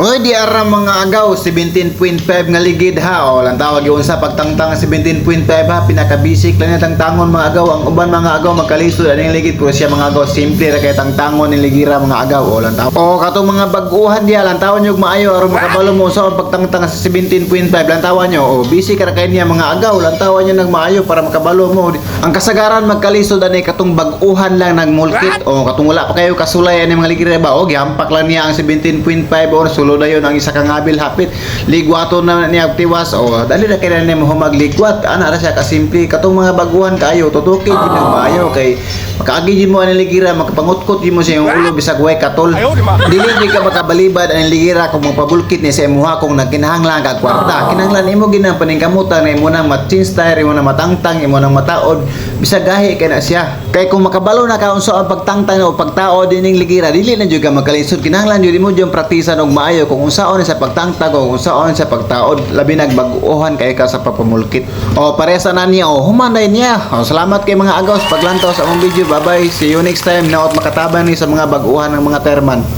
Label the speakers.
Speaker 1: Oy, di ara mga agaw 17.5 nga ligid ha. O lang tawag yun sa pagtangtang 17.5 ha. Pinaka-basic lang yung tangtangon mga agaw. Ang uban mga agaw magkalisod ano yung ligid, pero siya mga agaw simple ra kay tangtangon ni ligira mga agaw. O lang tawag. O katong mga bag-uhan diya lang tawon yung maayo aron makabalo mo sa pagtangtang sa 17.5 lang tawon nyo. O basic ra kay niya mga agaw. Lang tawon nyo nang maayo para makabalo mo. Ang kasagaran magkalisod ani katong bag-uhan lang nagmulkit. O katong wala pa kayo kasulay ani mga ligira ba. O gihampak lang niya ang 17.5 or sulo na yun ang isa kang habil hapit ligwato na niya tiwas o dali na kaya na mo magligwat ana ra siya kasimple katong mga baguhan kayo tutukin din maayo kay makaagi mo ang ligira makapangutkot mo sa iyong ulo bisag way katol dili di ka makabalibad ang ligira kung magpabulkit ni sa imuha kung nagkinahanglan kag kwarta kinahanglan imo ginang paningkamutan na imo nang mat-change tire imo nang matangtang imo nang mataod bisag gahi kay na siya kay kung makabalo na ka unsa ang pagtangtang o pagtaod dining ligira dili na jud ka makalisod kinahanglan jud mo jud praktisan og maayo kung unsaon sa pagtangtag o unsaon sa pagtaod labi nagbag-uhan kay ka sa pagpamulkit o paresa na niya o humanay niya o salamat kay mga agaw sa paglantaw sa among video bye bye see you next time naot makatabang ni sa mga bag-uhan ng mga terman.